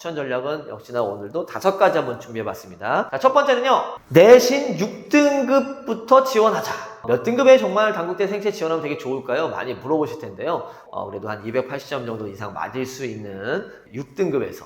추천 전략은 역시나 오늘도 5가지 한번 준비해봤습니다. 자, 첫 번째는요, 내신 6등급부터 지원하자. 몇 등급에 정말 단국대 생체 지원하면 되게 좋을까요? 많이 물어보실 텐데요. 그래도 한 280점 정도 이상 맞을 수 있는 6등급에서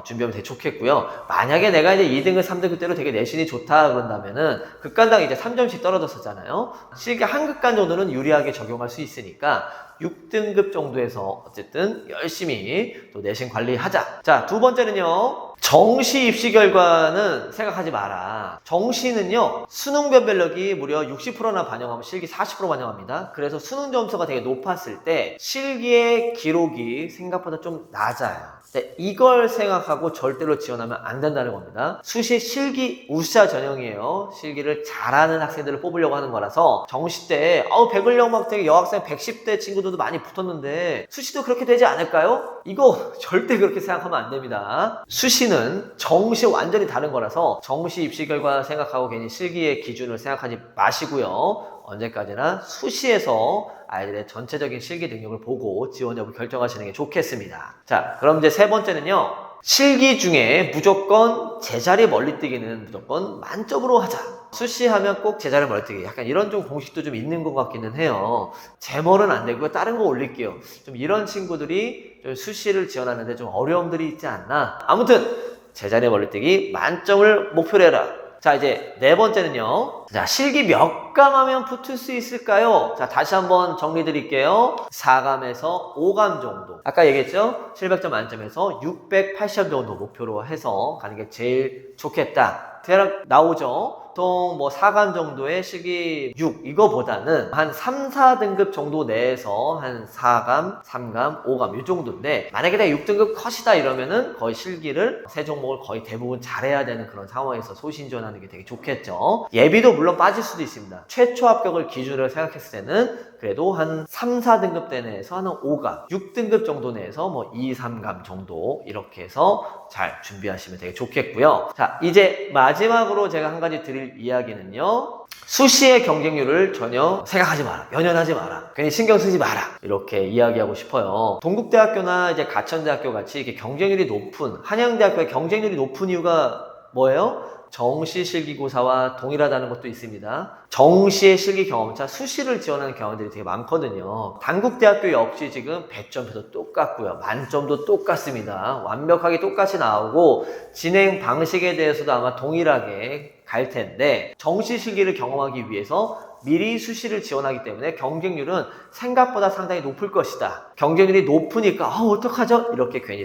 준비하면 되게 좋겠고요. 만약에 내가 이제 2등급, 3등급 때로 되게 내신이 좋다 그런다면은 극간당 이제 3점씩 떨어졌었잖아요. 실기 한 극간 정도는 유리하게 적용할 수 있으니까 6등급 정도에서 어쨌든 열심히 또 내신 관리하자. 자, 두 번째는요, 정시 입시 결과는 생각하지 마라. 정시는요, 수능 변별력이 무려 60%나 반영하면 실기 40% 반영합니다. 그래서 수능 점수가 되게 높았을 때 실기의 기록이 생각보다 좀 낮아요. 네, 이걸 생각하고 절대로 지원하면 안 된다는 겁니다. 수시 실기 우수자 전형이에요. 실기를 잘하는 학생들을 뽑으려고 하는 거라서 정시 때 백을령 막 되게 여학생 110대 친구들도 많이 붙었는데 수시도 그렇게 되지 않을까요? 이거 절대 그렇게 생각하면 안 됩니다. 수시는 정시 완전히 다른 거라서 정시 입시 결과 생각하고 괜히 실기의 기준을 생각하지 마시고요. 언제까지나 수시에서 아이들의 전체적인 실기 능력을 보고 지원 여부를 결정하시는 게 좋겠습니다. 자, 그럼 이제 세 번째는요, 실기 중에 무조건 제자리 멀리뛰기는 무조건 만점으로 하자. 수시하면 꼭 제자리 멀리뛰기, 약간 이런 좀 공식도 좀 있는 것 같기는 해요. 제멀은 안 되고요, 다른 거 올릴게요. 좀 이런 친구들이 좀 수시를 지원하는데 좀 어려움들이 있지 않나. 아무튼 제자리 멀리뛰기 만점을 목표로 해라. 자, 이제 네 번째는요, 자, 실기 몇 감 하면 붙을 수 있을까요? 자, 다시 한번 정리 드릴게요. 4감에서 5감 정도. 아까 얘기했죠? 700점 만점에서 680점 정도 목표로 해서 가는 게 제일 좋겠다. 대략 나오죠? 보통 뭐 4감 정도의 실기 6, 이거보다는 한 3, 4등급 정도 내에서 한 4감, 3감, 5감 이 정도인데, 만약에 내가 6등급 컷이다 이러면은 거의 실기를 세 종목을 거의 대부분 잘해야 되는 그런 상황에서 소신 지원하는 게 되게 좋겠죠. 예비도 물론 빠질 수도 있습니다. 최초 합격을 기준으로 생각했을 때는 그래도 한 3, 4등급 대 내에서 한 5감, 6등급 정도 내에서 뭐 2, 3감 정도 이렇게 해서 잘 준비하시면 되게 좋겠고요. 자, 이제 마지막으로 제가 한 가지 드릴 이야기는요, 수시의 경쟁률을 전혀 생각하지 마라. 연연하지 마라. 괜히 신경 쓰지 마라. 이렇게 이야기하고 싶어요. 동국대학교나 이제 가천대학교 같이 이렇게 경쟁률이 높은, 한양대학교의 경쟁률이 높은 이유가 뭐예요? 정시 실기고사와 동일하다는 것도 있습니다. 정시의 실기 경험차, 수시를 지원하는 경우들이 되게 많거든요. 단국대학교 역시 지금 배점표도 똑같고요. 만점도 똑같습니다. 완벽하게 똑같이 나오고 진행 방식에 대해서도 아마 동일하게 갈 텐데, 정시 실기를 경험하기 위해서 미리 수시를 지원하기 때문에 경쟁률은 생각보다 상당히 높을 것이다. 경쟁률이 높으니까 어떡하죠? 이렇게 괜히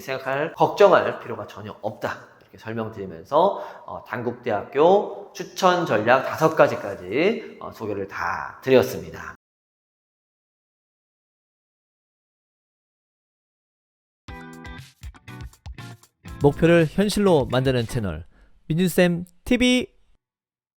걱정할 필요가 전혀 없다. 이렇게 설명드리면서 단국대학교 추천 전략 5가지까지 소개를 다 드렸습니다. 목표를 현실로 만드는 채널 민준쌤 TV.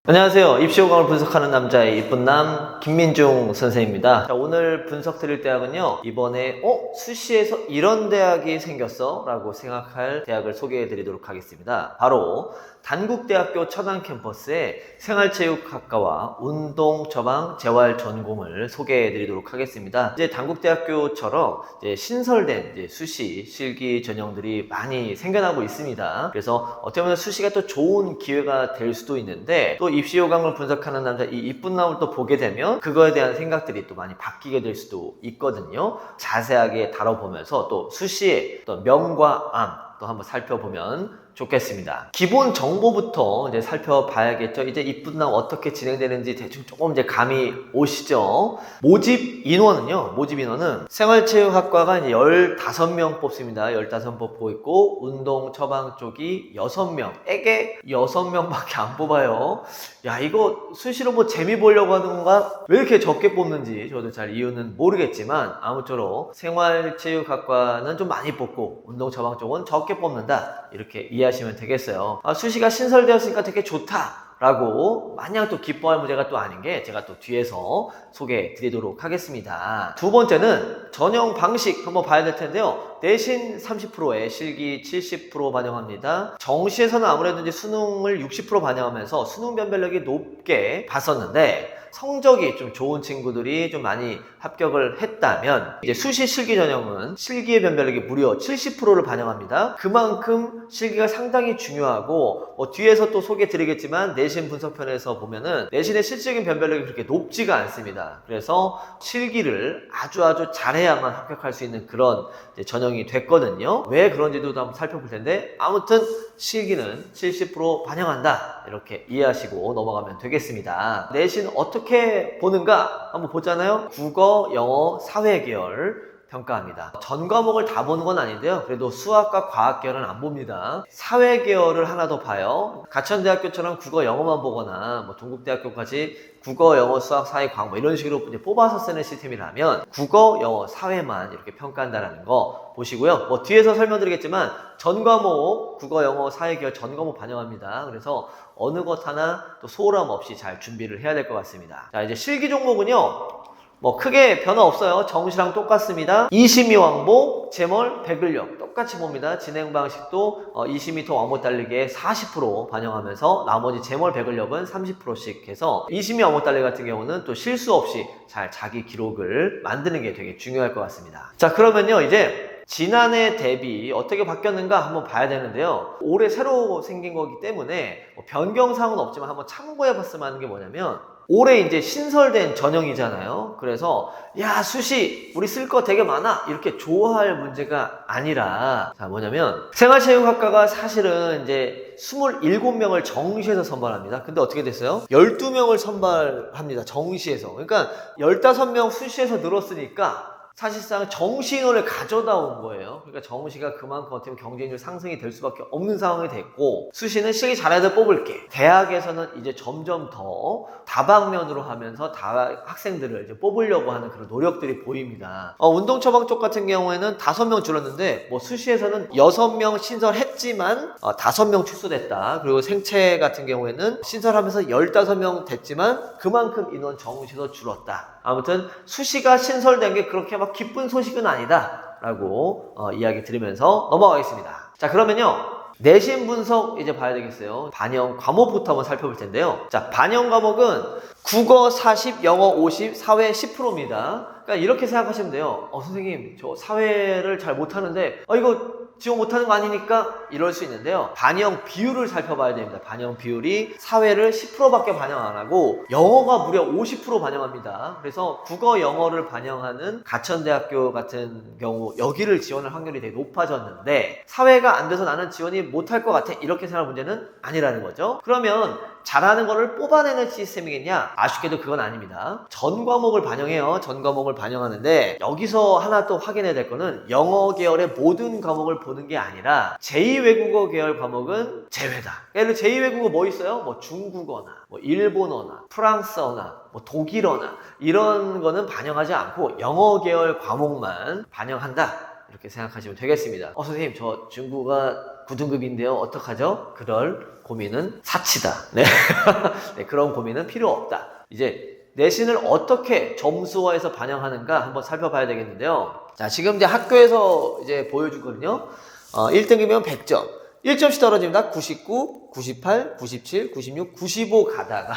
안녕하세요. 입시 호감을 분석하는 남자의 이쁜 남 김민중 선생입니다. 자, 오늘 분석 드릴 대학은요, 이번에 수시에서 이런 대학이 생겼어? 라고 생각할 대학을 소개해 드리도록 하겠습니다. 바로 단국대학교 천안 캠퍼스의 생활체육학과와 운동, 처방, 재활 전공을 소개해 드리도록 하겠습니다. 이제 단국대학교처럼 이제 신설된 이제 수시 실기 전형들이 많이 생겨나고 있습니다. 그래서 어떻게 보면 수시가 또 좋은 기회가 될 수도 있는데, 또 입시 요강을 분석하는 남자 이 이쁜 남을 또 보게 되면 그거에 대한 생각들이 또 많이 바뀌게 될 수도 있거든요. 자세하게 다뤄보면서 또 수시의 또 명과 암 또 한번 살펴보면 좋겠습니다. 기본 정보부터 이제 살펴봐야겠죠. 이제 이쁜 남 어떻게 진행되는지 대충 조금 이제 감이 오시죠. 모집 인원은 생활체육학과가 이제 15명 뽑습니다. 15명 뽑고 있고, 운동 처방 쪽이 6명에게 6명밖에 안 뽑아요. 야, 이거 수시로 뭐 재미 보려고 하는 건가? 왜 이렇게 적게 뽑는지 저도 잘 이유는 모르겠지만, 아무쪼록 생활체육학과는 좀 많이 뽑고 운동 처방 쪽은 적게 뽑는다, 이렇게 이해하시면 되겠어요. 수시가 신설되었으니까 되게 좋다 라고 마냥 또 기뻐할 문제가 또 아닌 게 제가 또 뒤에서 소개해 드리도록 하겠습니다. 두 번째는 전형 방식 한번 봐야 될 텐데요. 내신 30%에 실기 70% 반영합니다. 정시에서는 아무래도 이제 수능을 60% 반영하면서 수능 변별력이 높게 봤었는데, 성적이 좀 좋은 친구들이 좀 많이 합격을 했다면 이제 수시 실기 전형은 실기의 변별력이 무려 70%를 반영합니다. 그만큼 실기가 상당히 중요하고 뒤에서 또 소개 드리겠지만 내신 분석편에서 보면은 내신의 실질적인 변별력이 그렇게 높지가 않습니다. 그래서 실기를 아주 잘해야만 합격할 수 있는 그런 이제 전형이 됐거든요. 왜 그런지도 한번 살펴볼 텐데 아무튼 실기는 70% 반영한다 이렇게 이해하시고 넘어가면 되겠습니다. 내신 어떻게 보는가 한번 보잖아요. 국어, 영어, 사회 계열 평가합니다. 전 과목을 다 보는 건 아닌데요. 그래도 수학과 과학 계열은 안 봅니다. 사회 계열을 하나 더 봐요. 가천대학교처럼 국어, 영어만 보거나 동국대학교까지 국어, 영어, 수학, 사회, 과학 이런 식으로 이제 뽑아서 쓰는 시스템이라면 국어, 영어, 사회만 이렇게 평가한다는 거 보시고요. 뒤에서 설명드리겠지만 전 과목 국어, 영어, 사회 계열 전 과목 반영합니다. 그래서 어느 것 하나 또 소홀함 없이 잘 준비를 해야 될 것 같습니다. 자, 이제 실기 종목은요. 크게 변화 없어요. 정시랑 똑같습니다. 이심이 왕복, 제멀, 백을력 똑같이 봅니다. 진행 방식도 20m 왕복 달리기에 40% 반영하면서 나머지 제멀, 백을력은 30%씩 해서 이심이 왕복 달리기 같은 경우는 또 실수 없이 잘 자기 기록을 만드는 게 되게 중요할 것 같습니다. 자, 그러면요 이제 지난해 대비 어떻게 바뀌었는가 한번 봐야 되는데요. 올해 새로 생긴 거기 때문에 변경사항은 없지만 한번 참고해 봤으면 하는 게 뭐냐면 올해 이제 신설된 전형이잖아요. 그래서 야 수시 우리 쓸 거 되게 많아 이렇게 좋아할 문제가 아니라 자 뭐냐면 생활체육학과가 사실은 이제 27명을 정시에서 선발합니다. 근데 어떻게 됐어요? 12명을 선발합니다. 정시에서. 그러니까 15명 수시에서 늘었으니까 사실상 정시 인원을 가져다 온 거예요. 그러니까 정시가 그만큼 어떻게 보면 경쟁률 상승이 될 수밖에 없는 상황이 됐고 수시는 실기 잘해야 돼 뽑을게. 대학에서는 이제 점점 더 다방면으로 하면서 학생들을 이제 뽑으려고 하는 그런 노력들이 보입니다. 운동처방 쪽 같은 경우에는 5명 줄었는데 수시에서는 6명 신설했지만 5명 축소됐다. 그리고 생체 같은 경우에는 신설하면서 15명 됐지만 그만큼 인원 정시도 줄었다. 아무튼 수시가 신설된 게 그렇게 막 기쁜 소식은 아니다 라고 이야기 드리면서 넘어가겠습니다. 자 그러면요 내신 분석 이제 봐야 되겠어요. 반영 과목부터 한번 살펴볼 텐데요. 자 반영 과목은 국어 40, 영어 50, 사회 10%입니다. 그러니까 이렇게 생각하시면 돼요. 선생님 저 사회를 잘 못하는데 이거 지원 못하는 거 아니니까 이럴 수 있는데요. 반영 비율을 살펴봐야 됩니다. 반영 비율이 사회를 10%밖에 반영 안 하고 영어가 무려 50% 반영합니다. 그래서 국어, 영어를 반영하는 가천대학교 같은 경우 여기를 지원할 확률이 되게 높아졌는데 사회가 안 돼서 나는 지원이 못할 것 같아 이렇게 생각할 문제는 아니라는 거죠. 그러면 잘하는 거를 뽑아내는 시스템이겠냐? 아쉽게도 그건 아닙니다. 전 과목을 반영해요. 전 과목을 반영하는데 여기서 하나 또 확인해야 될 거는 영어 계열의 모든 과목을 보는 게 아니라 제2외국어 계열 과목은 제외다. 예를 들어 제2외국어 뭐 있어요? 중국어나 일본어나 프랑스어나 독일어나 이런 거는 반영하지 않고 영어 계열 과목만 반영한다. 이렇게 생각하시면 되겠습니다. 선생님 저 중국어 9등급인데요. 어떡하죠? 그럴 고민은 사치다. 네. 네, 그런 고민은 필요 없다. 이제 내신을 어떻게 점수화해서 반영하는가 한번 살펴봐야 되겠는데요. 자, 지금 이제 학교에서 이제 보여주거든요. 1등급이면 100점. 1점씩 떨어집니다. 99, 98, 97, 96, 95 가다가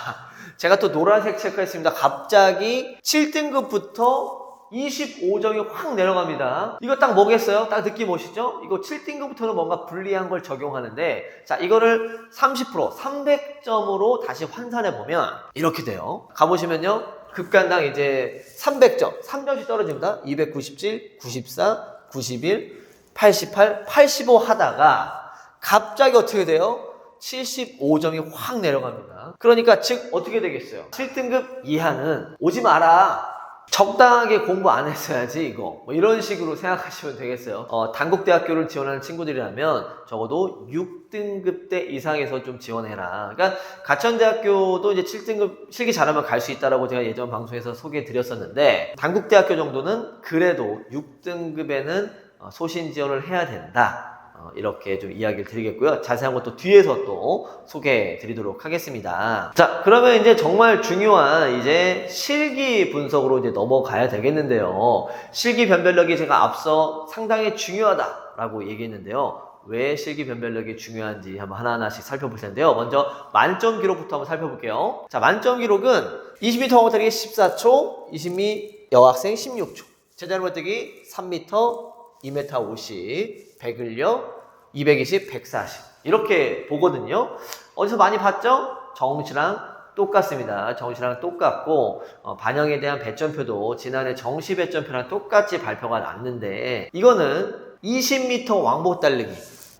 제가 또 노란색 체크했습니다. 갑자기 7등급부터 25점이 확 내려갑니다. 이거 딱 뭐겠어요? 딱 느낌 오시죠? 이거 7등급부터는 뭔가 불리한 걸 적용하는데 자 이거를 30% 300점으로 다시 환산해보면 이렇게 돼요. 가보시면요. 극간당 이제 300점 3점씩 떨어집니다. 297, 94, 91, 88, 85 하다가 갑자기 어떻게 돼요? 75점이 확 내려갑니다. 그러니까 즉 어떻게 되겠어요? 7등급 이하는 오지 마라. 적당하게 공부 안 했어야지 이거 이런 식으로 생각하시면 되겠어요. 단국대학교를 지원하는 친구들이라면 적어도 6등급 대 이상에서 좀 지원해라. 그러니까 가천대학교도 이제 7등급 실기 잘하면 갈 수 있다라고 제가 예전 방송에서 소개해 드렸었는데 단국대학교 정도는 그래도 6등급에는 소신 지원을 해야 된다. 이렇게 좀 이야기를 드리겠고요. 자세한 것도 뒤에서 또 소개해 드리도록 하겠습니다. 자, 그러면 이제 정말 중요한 이제 실기 분석으로 이제 넘어가야 되겠는데요. 실기 변별력이 제가 앞서 상당히 중요하다라고 얘기했는데요. 왜 실기 변별력이 중요한지 한번 하나하나씩 살펴볼 텐데요. 먼저 만점 기록부터 한번 살펴볼게요. 자, 만점 기록은 20m 왕복 달리기 14초, 20m 여학생 16초. 제자리 멀뛰기 3m, 2m 50, 배근력 220, 140. 이렇게 보거든요. 어디서 많이 봤죠? 정시랑 똑같습니다. 정시랑 똑같고 반영에 대한 배점표도 지난해 정시 배점표랑 똑같이 발표가 났는데 이거는 20m 왕복 달리기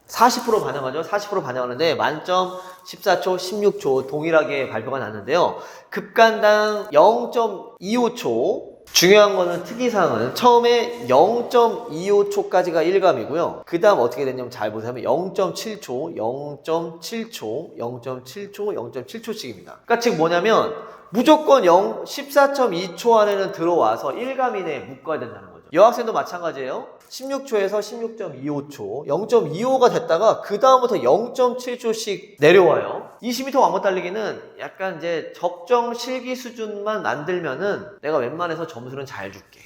40% 반영하죠. 40% 반영하는데 만점 14초, 16초 동일하게 발표가 났는데요. 급간당 0.25초. 중요한 거는 특이사항은 처음에 0.25초까지가 1감이고요. 그 다음 어떻게 됐냐면 잘 보세요. 0.7초, 0.7초, 0.7초, 0.7초씩입니다. 그러니까 즉 뭐냐면 무조건 14.2초 안에는 들어와서 1감 이내에 묶어야 된다는 거죠. 여학생도 마찬가지예요. 16초에서 16.25초, 0.25가 됐다가 그 다음부터 0.7초씩 내려와요. 20m 왕복 달리기는 약간 이제 적정 실기 수준만 만들면은 내가 웬만해서 점수는 잘 줄게.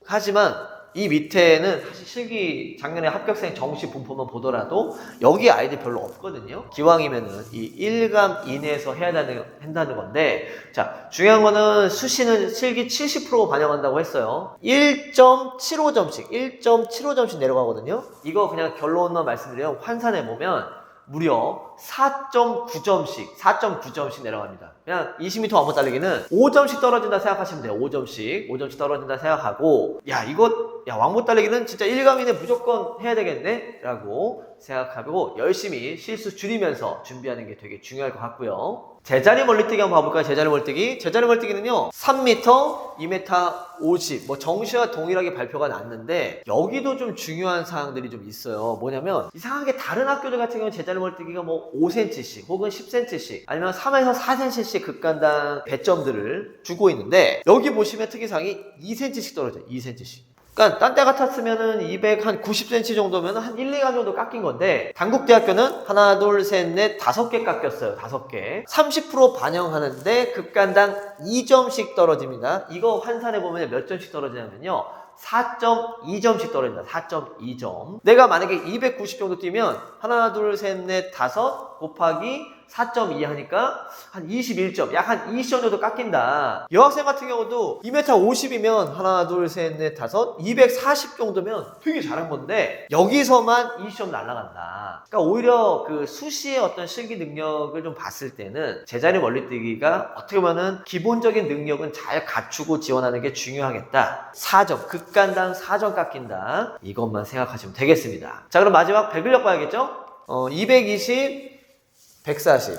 하지만 이 밑에는 사실 실기 작년에 합격생 정시 분포만 보더라도 여기 아이들 별로 없거든요. 기왕이면은 이 1감 이내에서 해야 한다는 건데, 자, 중요한 거는 수시는 실기 70% 반영한다고 했어요. 1.75점씩 내려가거든요. 이거 그냥 결론만 말씀드려요. 환산해보면 무려 4.9점씩 내려갑니다. 그냥 20m 왕복 달리기는 5점씩 떨어진다 생각하시면 돼요. 5점씩 떨어진다 생각하고, 왕복 달리기는 진짜 1감 이내 무조건 해야 되겠네? 라고 생각하고 열심히 실수 줄이면서 준비하는 게 되게 중요할 것 같고요. 제자리 멀리뛰기 한번 봐볼까요? 제자리 멀뛰기는요 3m, 2m 50 정시와 동일하게 발표가 났는데 여기도 좀 중요한 사항들이 좀 있어요. 뭐냐면 이상하게 다른 학교들 같은 경우는 제자리 멀뛰기가 5cm씩 혹은 10cm씩 아니면 3에서 4cm씩 극간당 배점들을 주고 있는데 여기 보시면 특이사항이 2cm씩 떨어져요. 2cm씩. 그러니까 딴 때 같았으면은 290cm 정도면 한 1, 2감 정도 깎인 건데 단국대학교는 하나, 둘, 셋, 넷, 5개 깎였어요. 5개. 30% 반영하는데 극간당 2점씩 떨어집니다. 이거 환산해보면 몇 점씩 떨어지냐면요. 4.2점씩 떨어진다. 4.2점. 내가 만약에 290 정도 뛰면 하나, 둘, 셋, 넷, 5 곱하기 4.2 하니까 한 21점, 약 한 20점 정도 깎인다. 여학생 같은 경우도 2m 50이면 하나, 둘, 셋, 넷, 5, 240 정도면 되게 잘한 건데 여기서만 20점 날아간다. 그러니까 오히려 그 수시의 어떤 실기 능력을 좀 봤을 때는 제자리 멀리뛰기가 어떻게 보면은 기본적인 능력은 잘 갖추고 지원하는 게 중요하겠다. 4점, 극간당 4점 깎인다. 이것만 생각하시면 되겠습니다. 자, 그럼 마지막 배근력 봐야겠죠? 220, 140.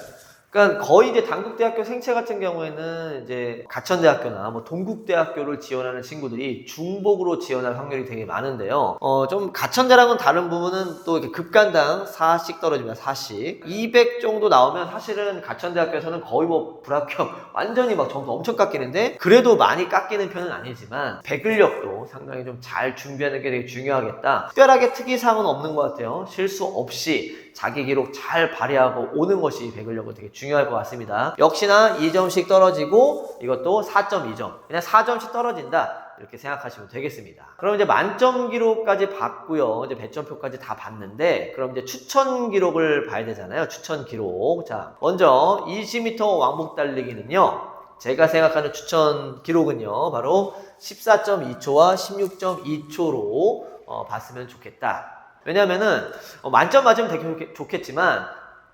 그러니까 거의 이제 단국대학교 생체 같은 경우에는 이제 가천대학교나 동국대학교를 지원하는 친구들이 중복으로 지원할 확률이 되게 많은데요. 좀 가천대랑은 다른 부분은 또 이렇게 급간당 4씩 떨어집니다. 4씩. 200 정도 나오면 사실은 가천대학교에서는 거의 불합격, 완전히 점수 엄청 깎이는데 그래도 많이 깎이는 편은 아니지만 배근력도 상당히 좀 잘 준비하는 게 되게 중요하겠다. 특별하게 특이사항은 없는 것 같아요. 실수 없이 자기 기록 잘 발휘하고 오는 것이 배근력은 되게 중요할 것 같습니다. 역시나 2점씩 떨어지고 이것도 4.2점. 그냥 4점씩 떨어진다. 이렇게 생각하시면 되겠습니다. 그럼 이제 만점 기록까지 봤고요. 이제 배점표까지 다 봤는데 그럼 이제 추천 기록을 봐야 되잖아요. 추천 기록. 자, 먼저 20m 왕복 달리기는요. 제가 생각하는 추천 기록은요. 바로 14.2초와 16.2초로 봤으면 좋겠다. 왜냐면은 만점 맞으면 되게 좋겠지만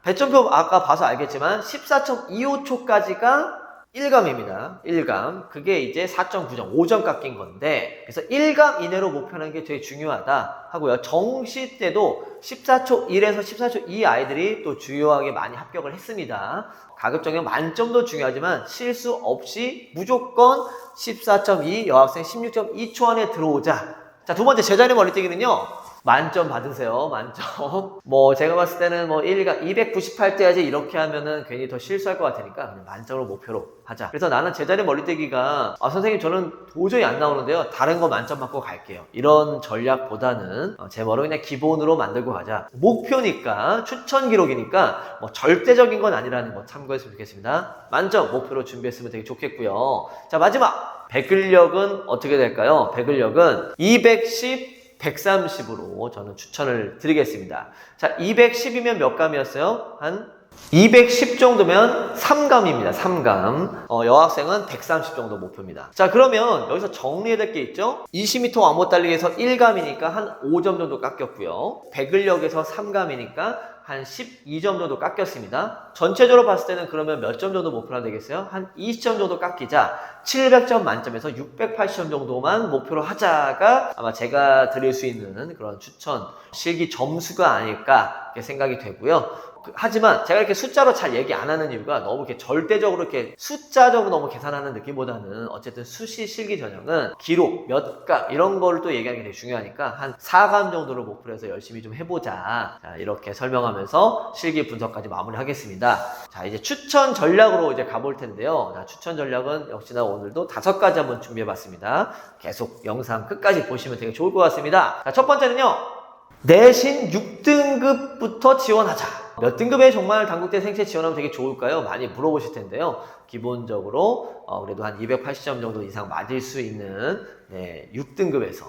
배점표 아까 봐서 알겠지만 14.25초까지가 1감입니다. 1감. 그게 이제 4.9점, 5점 깎인 건데 그래서 1감 이내로 목표하는 게 되게 중요하다 하고요. 정시 때도 14초 1에서 14초 2 아이들이 또 주요하게 많이 합격을 했습니다. 가급적이면 만점도 중요하지만 실수 없이 무조건 14.2 여학생 16.2초 안에 들어오자. 자, 두 번째 제자리 멀리뛰기는요. 만점 받으세요. 만점. 제가 봤을 때는 298 돼야지 이렇게 하면은 괜히 더 실수할 것 같으니까 그냥 만점으로 목표로 하자. 그래서 나는 제자리 멀리뛰기가 선생님 저는 도저히 안 나오는데요. 다른 거 만점 받고 갈게요. 이런 전략보다는 제 머리 그냥 기본으로 만들고 가자. 목표니까 추천 기록이니까 절대적인 건 아니라는 거 참고했으면 좋겠습니다. 만점 목표로 준비했으면 되게 좋겠고요. 자, 마지막 배근력은 어떻게 될까요? 배근력은 210 130으로 저는 추천을 드리겠습니다. 자, 210이면 몇 감이었어요? 한 210 정도면 3감입니다. 3감. 여학생은 130 정도 목표입니다. 자, 그러면 여기서 정리해야 될 게 있죠? 20m 왕복 달리기에서 1감이니까 한 5점 정도 깎였고요. 배근력에서 3감이니까 한 12점 정도 깎였습니다. 전체적으로 봤을 때는 그러면 몇 점 정도 목표가 되겠어요? 한 20점 정도 깎이자 700점 만점에서 680점 정도만 목표로 하자가 아마 제가 드릴 수 있는 그런 추천 실기 점수가 아닐까 이렇게 생각이 되고요. 하지만 제가 이렇게 숫자로 잘 얘기 안 하는 이유가 너무 이렇게 절대적으로 이렇게 숫자적으로 너무 계산하는 느낌보다는 어쨌든 수시 실기 전형은 기록, 몇 감 이런 걸 또 얘기하는 게 되게 중요하니까 한 4감 정도를 목표로 해서 열심히 좀 해보자. 자, 이렇게 설명하면서 실기 분석까지 마무리하겠습니다. 자, 이제 추천 전략으로 이제 가볼 텐데요. 자, 추천 전략은 역시나 오늘도 5가지 한번 준비해봤습니다. 계속 영상 끝까지 보시면 되게 좋을 것 같습니다. 자, 첫 번째는요. 내신 6등급부터 지원하자. 몇 등급에 정말 당국대 생체 지원하면 되게 좋을까요? 많이 물어보실 텐데요. 기본적으로 그래도 한 280점 정도 이상 맞을 수 있는 6등급에서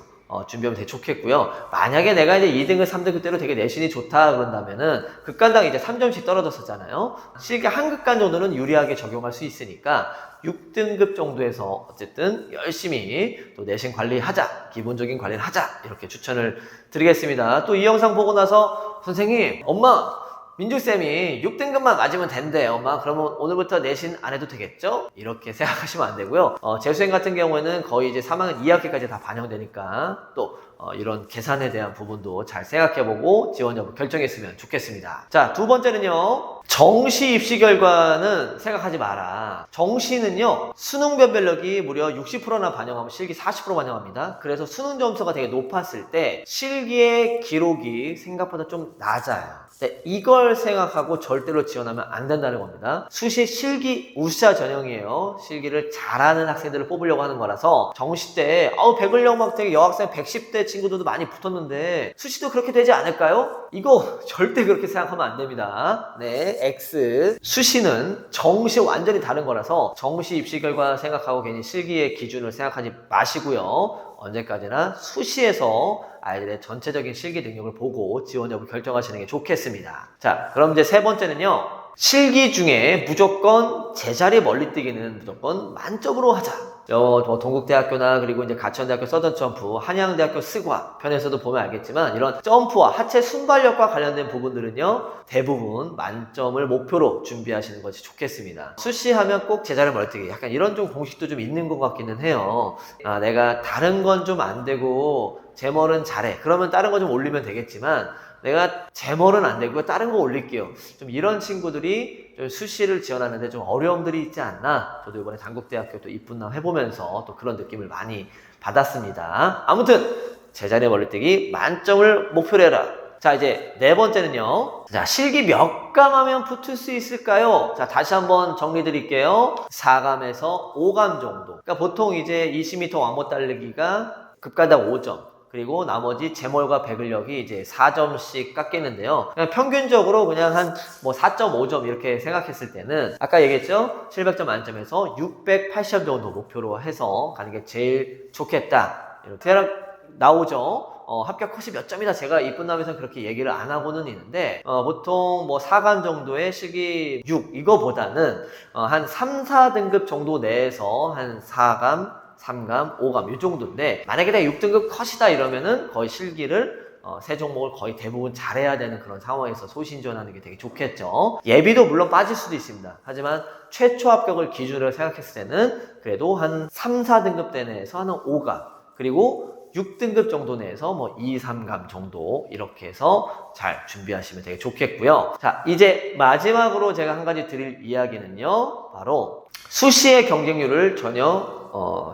준비하면 되게 좋겠고요. 만약에 내가 이제 2등급, 3등급 대로 되게 내신이 좋다 그런다면은 극간당 이제 3점씩 떨어졌었잖아요. 실기 한 극간 정도는 유리하게 적용할 수 있으니까 6등급 정도에서 어쨌든 열심히 또 내신 관리하자, 기본적인 관리를 하자 이렇게 추천을 드리겠습니다. 또 이 영상 보고 나서 선생님, 엄마 민주쌤이 6등급만 맞으면 된대 엄마 그러면 오늘부터 내신 안 해도 되겠죠? 이렇게 생각하시면 안 되고요. 재수생 같은 경우에는 거의 이제 3학년 2학기까지 다 반영되니까 또 이런 계산에 대한 부분도 잘 생각해보고 지원 여부 결정했으면 좋겠습니다. 자, 두 번째는요. 정시 입시 결과는 생각하지 마라. 정시는요. 수능 변별력이 무려 60%나 반영하면 실기 40% 반영합니다. 그래서 수능 점수가 되게 높았을 때 실기의 기록이 생각보다 좀 낮아요. 네, 이걸 생각하고 절대로 지원하면 안 된다는 겁니다. 수시 실기 우수자 전형이에요. 실기를 잘하는 학생들을 뽑으려고 하는 거라서 정시 때 배근력 막 되게 여학생 110대 친구들도 많이 붙었는데 수시도 그렇게 되지 않을까요? 이거 절대 그렇게 생각하면 안 됩니다. 네, X. 수시는 정시 완전히 다른 거라서 정시 입시 결과 생각하고 괜히 실기의 기준을 생각하지 마시고요. 언제까지나 수시에서 아이들의 전체적인 실기 능력을 보고 지원 여부 결정하시는 게 좋겠습니다. 자, 그럼 이제 세 번째는요. 실기 중에 무조건 제자리 멀리뛰기는 무조건 만점으로 하자. 동국대학교나 그리고 이제 가천대학교 서든점프, 한양대학교 스과 편에서도 보면 알겠지만 이런 점프와 하체 순발력과 관련된 부분들은요. 대부분 만점을 목표로 준비하시는 것이 좋겠습니다. 수시하면 꼭 제자리 멀리뛰기 약간 이런 좀 공식도 좀 있는 것 같기는 해요. 내가 다른 건 좀 안 되고 제멀은 잘해. 그러면 다른 거 좀 올리면 되겠지만 내가 제멀은 안 되고 다른 거 올릴게요. 좀 이런 친구들이 좀 수시를 지원하는데 좀 어려움들이 있지 않나. 저도 이번에 당국대학교 또 입분남 해보면서 또 그런 느낌을 많이 받았습니다. 아무튼 제자리 멀리뛰기 만점을 목표로 해라. 자, 이제 네 번째는요. 자, 실기 몇 감하면 붙을 수 있을까요? 자, 다시 한번 정리 드릴게요. 4감에서 5감 정도. 그러니까 보통 이제 20m 왕복 달리기가 급가당 5점. 그리고 나머지 제멀과 배근력이 이제 4점씩 깎이는데요. 그냥 평균적으로 그냥 한 4.5점 이렇게 생각했을 때는 아까 얘기했죠? 700점 만점에서 680점 정도 목표로 해서 가는 게 제일 좋겠다. 이렇게 대략 나오죠. 합격 컷이 몇 점이다 제가 입분남에서 그렇게 얘기를 안 하고는 있는데 보통 4감 정도의 실기 6 이거보다는 한 3, 4등급 정도 내에서 한 4감 3감, 5감 이 정도인데 만약에 내가 6등급 컷이다 이러면은 거의 실기를 세 종목을 거의 대부분 잘해야 되는 그런 상황에서 소신지원하는 게 되게 좋겠죠. 예비도 물론 빠질 수도 있습니다. 하지만 최초 합격을 기준으로 생각했을 때는 그래도 한 3, 4등급 대 내에서 한 5감 그리고 6등급 정도 내에서 2, 3감 정도 이렇게 해서 잘 준비하시면 되게 좋겠고요. 자, 이제 마지막으로 제가 한 가지 드릴 이야기는요. 바로 수시의 경쟁률을 전혀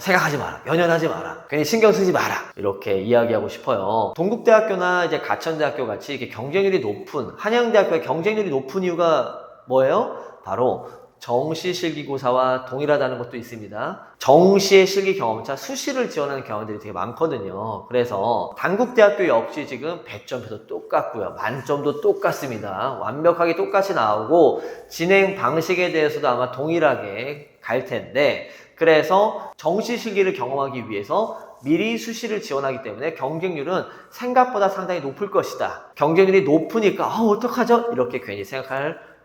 생각하지 마라. 연연하지 마라. 괜히 신경 쓰지 마라. 이렇게 이야기하고 싶어요. 동국대학교나 이제 가천대학교 같이 이렇게 경쟁률이 높은 한양대학교의 경쟁률이 높은 이유가 뭐예요? 바로 정시 실기고사와 동일하다는 것도 있습니다. 정시의 실기 경험차 수시를 지원하는 경우들이 되게 많거든요. 그래서 당국대학교 역시 지금 100점도 똑같고요. 만점도 똑같습니다. 완벽하게 똑같이 나오고 진행 방식에 대해서도 아마 동일하게 갈 텐데 그래서 정시 실기를 경험하기 위해서 미리 수시를 지원하기 때문에 경쟁률은 생각보다 상당히 높을 것이다. 경쟁률이 높으니까 어떡하죠? 이렇게 괜히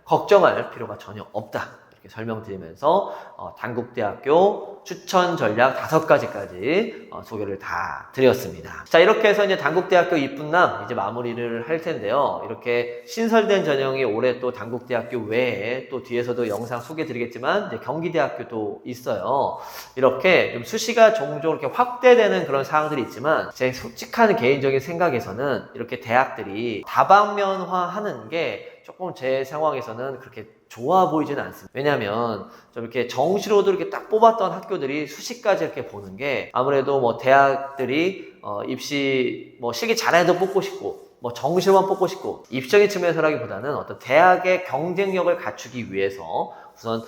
걱정할 필요가 전혀 없다. 이렇게 설명드리면서 단국대학교 추천 전략 5가지까지 소개를 다 드렸습니다. 자, 이렇게 해서 이제 단국대학교 이쁜남 이제 마무리를 할 텐데요. 이렇게 신설된 전형이 올해 또 단국대학교 외에 또 뒤에서도 영상 소개 드리겠지만 이제 경기대학교도 있어요. 이렇게 좀 수시가 종종 이렇게 확대되는 그런 사항들이 있지만 제 솔직한 개인적인 생각에서는 이렇게 대학들이 다방면화하는 게 조금 제 상황에서는 그렇게 좋아 보이지는 않습니다. 왜냐하면 좀 이렇게 정시로도 이렇게 딱 뽑았던 학교들이 수시까지 이렇게 보는 게 아무래도 뭐 대학들이 입시 뭐 실기 잘해도 뽑고 싶고 뭐 정시로만 뽑고 싶고 입시적인 측면에서라기보다는 어떤 대학의 경쟁력을 갖추기 위해서 우선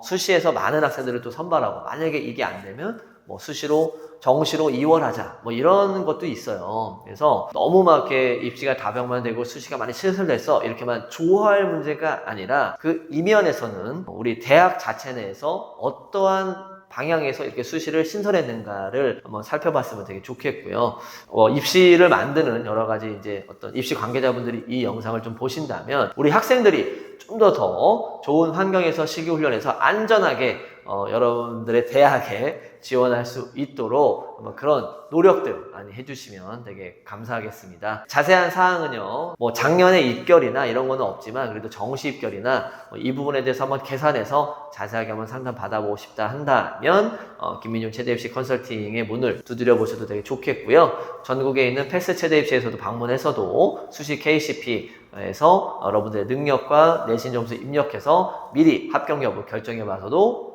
수시에서 많은 학생들을 또 선발하고 만약에 이게 안 되면 뭐 정시로 2월 하자 뭐 이런 것도 있어요. 그래서 너무 막 이렇게 입시가 다병만 되고 수시가 많이 신설돼서 이렇게만 좋아할 문제가 아니라 그 이면에서는 우리 대학 자체 내에서 어떠한 방향에서 이렇게 수시를 신설했는가를 한번 살펴봤으면 되게 좋겠고요. 입시를 만드는 여러 가지 이제 어떤 입시 관계자분들이 이 영상을 좀 보신다면 우리 학생들이 좀 더 좋은 환경에서 실기훈련해서 안전하게 여러분들의 대학에 지원할 수 있도록 그런 노력들 많이 해주시면 되게 감사하겠습니다. 자세한 사항은요, 뭐 작년에 입결이나 이런 거는 없지만 그래도 정시 입결이나 이 부분에 대해서 한번 계산해서 자세하게 한번 상담 받아보고 싶다 한다면 김민용 최대입시 컨설팅의 문을 두드려 보셔도 되게 좋겠고요. 전국에 있는 패스 최대입시에서도 방문해서도 수시 KCP에서 여러분들의 능력과 내신 점수 입력해서 미리 합격 여부 결정해봐도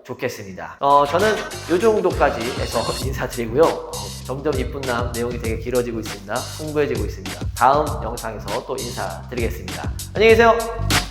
좋겠습니다. 저는 이 정도까지 해서 인사드리고요. 점점 이쁜남 내용이 되게 길어지고 있습니다. 풍부해지고 있습니다. 다음 영상에서 또 인사드리겠습니다. 안녕히 계세요.